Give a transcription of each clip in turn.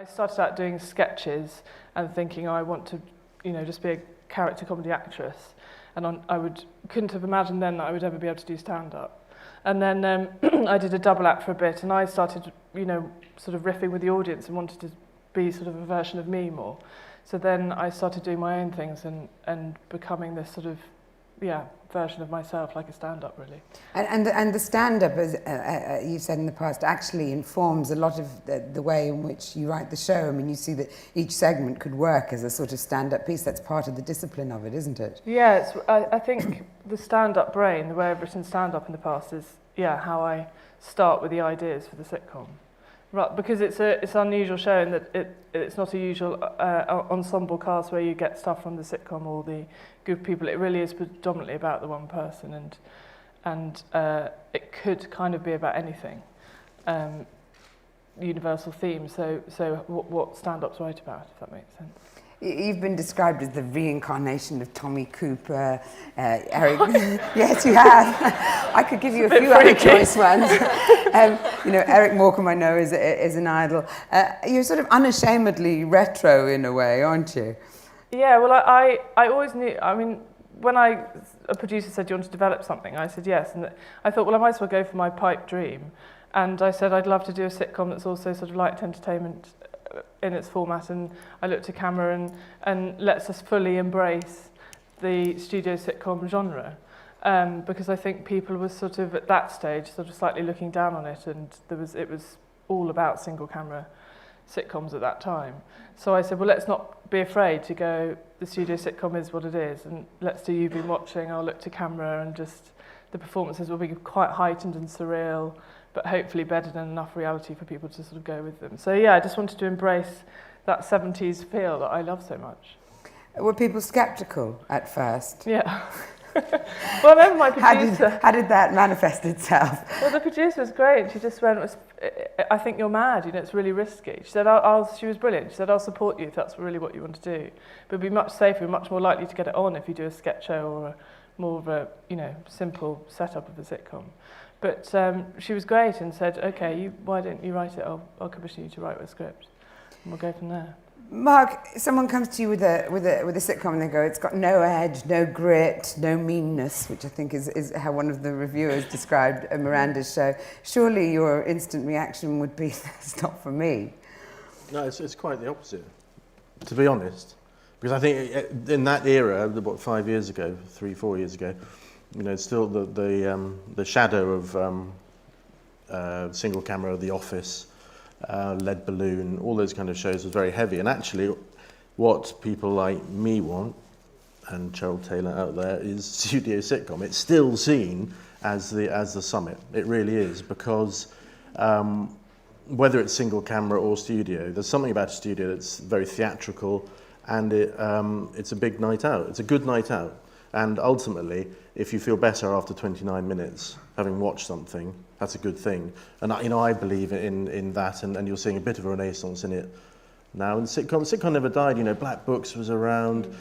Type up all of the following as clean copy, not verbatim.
I started out doing sketches and thinking, I want to, just be a character comedy actress. And couldn't have imagined then that I would ever be able to do stand-up. And then I did a double act for a bit, and I started, sort of riffing with the audience and wanted to be sort of a version of me more. So then I started doing my own things and becoming this sort of, version of myself, like a stand-up, really. And the stand-up, as you've said in the past, actually informs a lot of the way in which you write the show. I mean, you see that each segment could work as a sort of stand-up piece. That's part of the discipline of it, isn't it? Yeah, I think the stand-up brain, the way I've written stand-up in the past is, how I start with the ideas for the sitcom. Right, because it's an unusual show in that it's not a usual ensemble cast where you get stuff from the sitcom or the group of people. It really is predominantly about the one person, and it could kind of be about anything, universal theme. So what stand-ups write about, if that makes sense. You've been described as the reincarnation of Tommy Cooper, Eric. Yes, you have. I could give you a few other choice ones. Eric Morecambe, I know, is an idol. You're sort of unashamedly retro in a way, aren't you? Yeah, well, I always knew. I mean, when a producer said, "Do you want to develop something?" I said yes, and I thought, well, I might as well go for my pipe dream. And I said I'd love to do a sitcom that's also sort of light entertainment in its format, and I looked at camera and lets us fully embrace the studio sitcom genre, because I think people were sort of at that stage sort of slightly looking down on it, and it was all about single camera sitcoms at that time. So I said, well, let's not be afraid to go, the studio sitcom is what it is, and let's do You've Been Watching. I'll look to camera, and just the performances will be quite heightened and surreal, but hopefully bedded in enough reality for people to sort of go with them. So I just wanted to embrace that 70s feel that I love so much. Were people sceptical at first? Yeah. Well, I remember my producer. How did that manifest itself? Well, the producer was great. She just went, I think you're mad, it's really risky. She said, she was brilliant. She said, I'll support you if that's really what you want to do. But it'd be much safer, much more likely to get it on if you do a sketch show or more of a, simple setup of a sitcom. But she was great and said, okay, why don't you write it? I'll commission you to write a script, and we'll go from there. Mark, someone comes to you with a sitcom and they go, it's got no edge, no grit, no meanness, which I think is how one of the reviewers described Miranda's show. Surely your instant reaction would be, that's not for me. No, it's quite the opposite, to be honest. Because I think in that era, 5 years ago, 3-4 years ago, still the shadow of single camera, The Office, Lead Balloon, all those kind of shows was very heavy. And actually, what people like me want, and Cheryl Taylor out there, is studio sitcom. It's still seen as the summit. It really is, because whether it's single camera or studio, there's something about a studio that's very theatrical, and it's a big night out. It's a good night out. And ultimately, if you feel better after 29 minutes, having watched something, that's a good thing. And I believe in that, and you're seeing a bit of a renaissance in it now. And sitcom never died. Black Books was around,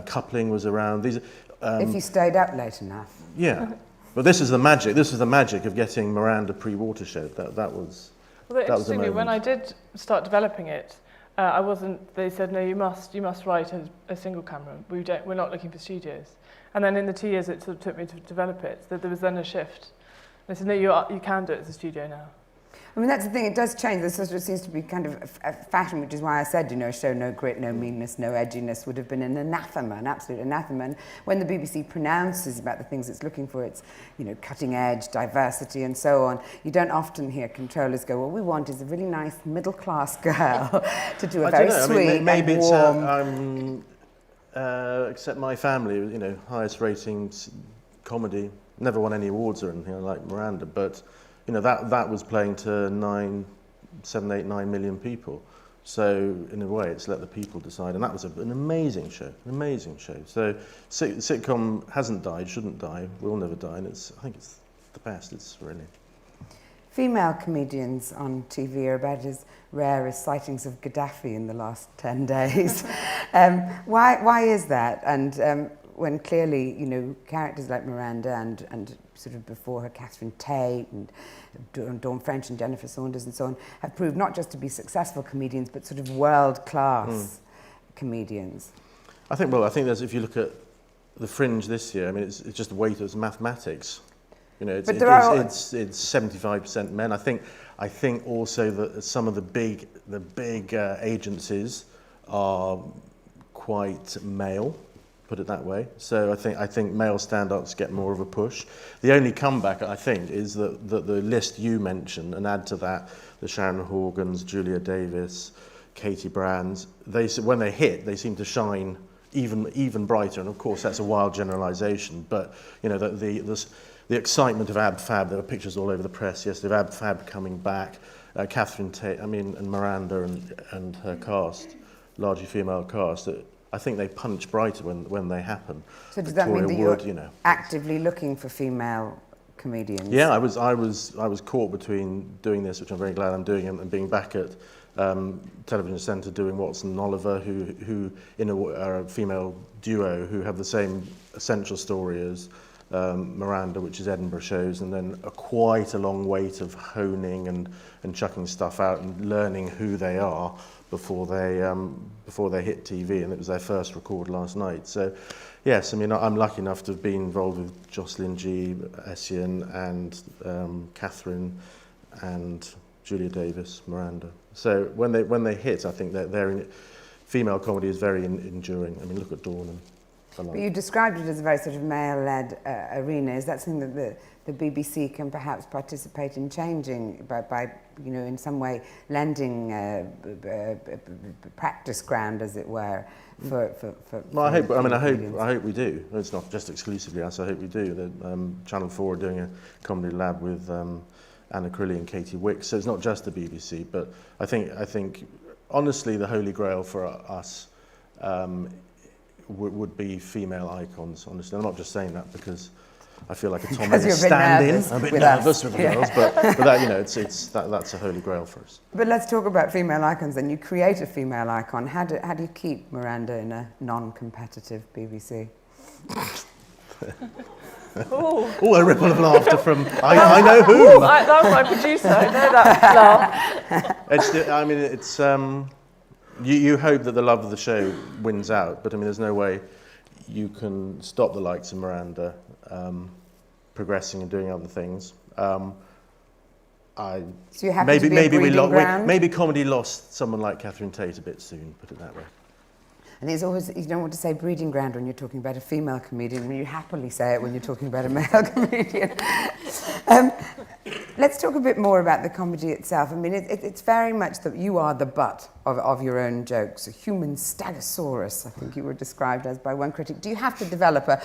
Coupling was around. If you stayed up late enough. Yeah, but this is the magic. This is the magic of getting Miranda pre-Watershed. That was. Well, interestingly, when I did start developing it, I wasn't. They said, no, you must write a single camera. We're not looking for studios. And then in the 2 years it sort of took me to develop it, that there was then a shift. They said, no, you can do it as a studio now. I mean, that's the thing, it does change. There sort of seems to be kind of a fashion, which is why I said, a show no grit, no meanness, no edginess would have been an anathema, an absolute anathema. And when the BBC pronounces about the things it's looking for, it's, cutting edge, diversity, and so on, you don't often hear controllers go, what we want is a really nice middle-class girl to do a very sweet maybe and warm... except My Family, highest ratings comedy, never won any awards or anything like Miranda, but that was playing to 7, 8, 9 million people. So in a way, it's let the people decide, and that was an amazing show, So sitcom hasn't died, shouldn't die, will never die, and I think it's the best. It's really. Female comedians on TV are about as rare as sightings of Gaddafi in the last 10 days. Why is that? And when clearly, you know, characters like Miranda and sort of before her Catherine Tate and Dawn French and Jennifer Saunders and so on have proved not just to be successful comedians but sort of world-class comedians? I think there's, if you look at the Fringe this year, I mean, it's just the weight of mathematics. You know, it's 75% men. I think also that some of the big agencies are quite male, put it that way. So I think male stand-ups get more of a push. The only comeback, I think, is that the list you mentioned, and add to that the Sharon Horgans, Julia Davis, Katie Brands. When they hit, they seem to shine even brighter. And of course, that's a wild generalisation. But you know, the excitement of Ab Fab. There were pictures all over the press yesterday of Ab Fab coming back. Catherine Tate, and Miranda and her cast, largely female cast. I think they punch brighter when they happen. So does Victoria that mean that Wood, you're actively looking for female comedians? Yeah, I was caught between doing this, which I'm very glad I'm doing, and being back at Television Centre doing Watson and Oliver, who are a female duo who have the same essential story as Miranda, which is Edinburgh shows, and then quite a long wait of honing and chucking stuff out and learning who they are before they hit TV, and it was their first record last night. So yes, I mean, I'm lucky enough to have been involved with Jocelyn G, Essien, and Catherine, and Julia Davis, Miranda. So when they hit, I think that female comedy is very enduring. I mean, look at Dawn and. But you described it as a very sort of male-led arena. Is that something that the BBC can perhaps participate in changing by you know, in some way lending practice ground, as it were, for well, I hope we do. It's not just exclusively us. I hope we do. Channel 4 are doing a comedy lab with Anna Crilly and Katie Wicks. So it's not just the BBC, but I think honestly the holy grail for us. Would be female icons, honestly. I'm not just saying that because I feel like a Tom Ellis stand-in. I'm a bit nervous with the girls, but that, you know, that's a holy grail for us. But let's talk about female icons then. You create a female icon. How do you keep Miranda in a non-competitive BBC? Oh, a ripple of laughter from I know who. That was my producer. I know that laugh. You hope that the love of the show wins out, but I mean, there's no way you can stop the likes of Miranda progressing and doing other things. So you have to be a breeding ground? Maybe comedy lost someone like Catherine Tate a bit soon, put it that way. And it's always, you don't want to say breeding ground when you're talking about a female comedian, you happily say it when you're talking about a male comedian. Let's talk a bit more about the comedy itself. I mean, it's very much that you are the butt of your own jokes, a human stegosaurus, I think you were described as by one critic. Do you have to develop do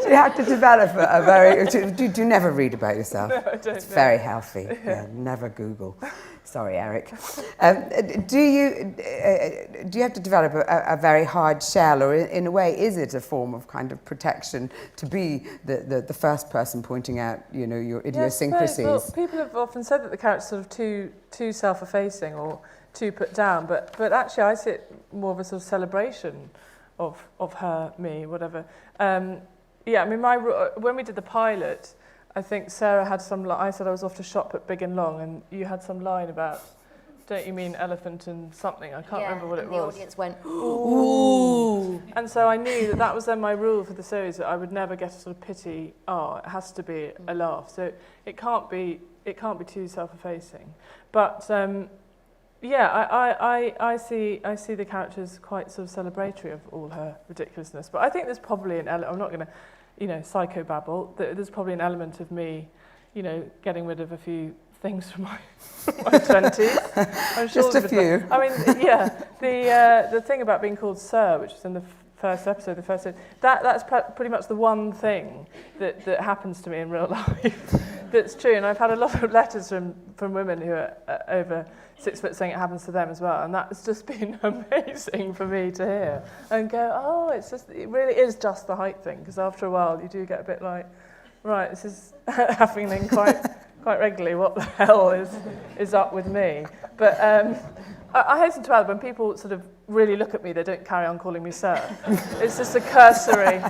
you have to develop a very... Do you never read about yourself? No, I don't. It's very healthy. Yeah, never Google. Sorry, Eric. Do you have to develop a very hard shell, or in a way, is it a form of kind of protection to be the first person pointing out, you know, your idiosyncrasies? Yes, well, people have often said that the character's sort of too self-effacing or too put down, but actually I see it more of a sort of celebration of her, me, whatever. Yeah, I mean, when we did the pilot, I think Sarah had I said I was off to shop at Big and Long, and you had some line about, don't you mean elephant and something? I can't remember what it was. The audience went, ooh. And so I knew that was then my rule for the series, that I would never get a sort of pity, it has to be a laugh. So it can't be too self-effacing. But yeah, I see the character as quite sort of celebratory of all her ridiculousness. But I think there's probably an element, I'm not going to, you know, psychobabble, there's probably an element of me, you know, getting rid of a few things from my 20s. I'm sure just a few. I mean, yeah, the thing about being called Sir, which is in the first episode, that's pretty much the one thing that happens to me in real life that's true. And I've had a lot of letters from women who are over 6 foot saying it happens to them as well, and that's just been amazing for me to hear and go, it really is just the height thing, because after a while you do get a bit like, right, this is happening quite regularly, what the hell is up with me? But I hasten to add, when people sort of really look at me, they don't carry on calling me sir. It's just a cursory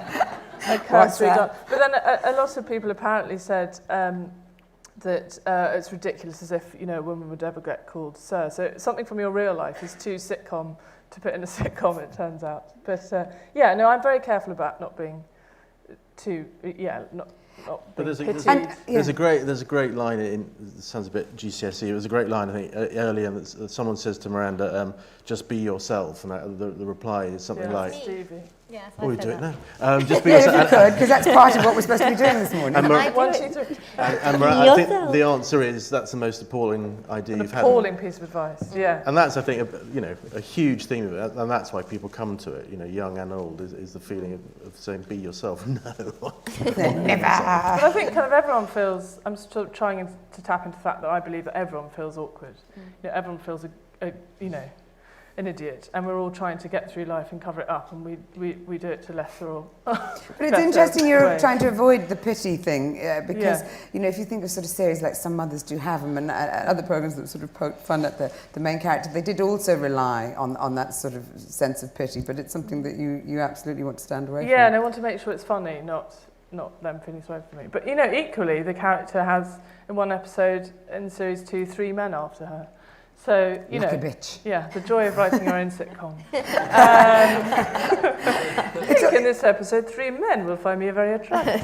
What's that? But then a lot of people apparently said that it's ridiculous, as if, you know, a woman would ever get called sir. So something from your real life is too sitcom to put in a sitcom, it turns out. But yeah, no, I'm very careful about not being too, not But being pitied. there's a great line in, it sounds a bit GCSE, it was a great line I think earlier that someone says to Miranda, just be yourself, and the reply is something like, Stevie. Yes, oh, we I do said it that. now. Just be Yeah, if yourself. you could, because that's part of what we're supposed to be doing this morning. And I do One, it. two, three. And I think the answer is that's the most appalling idea An you've had. appalling piece of advice, yeah. And that's, I think, a huge theme of it, and that's why people come to it, young and old, is the feeling of saying, be yourself. No. Never. But I think kind of everyone feels, I'm sort of trying to tap into the fact that I believe that everyone feels awkward. Everyone feels, an idiot, and we're all trying to get through life and cover it up, and we do it to lesser or But it's interesting you're trying to avoid the pity thing, because, if you think of sort of series like Some Mothers Do Have Them and other programmes that sort of poke fun at the main character, they did also rely on that sort of sense of pity, but it's something that you absolutely want to stand away from. Yeah, and I want to make sure it's funny, not them feeling sorry for me. But, equally, the character has, in one episode in series 2, 3 men after her. So, Lucky bitch. Yeah, the joy of writing your own sitcom. I think in this episode, 3 men will find me very attractive.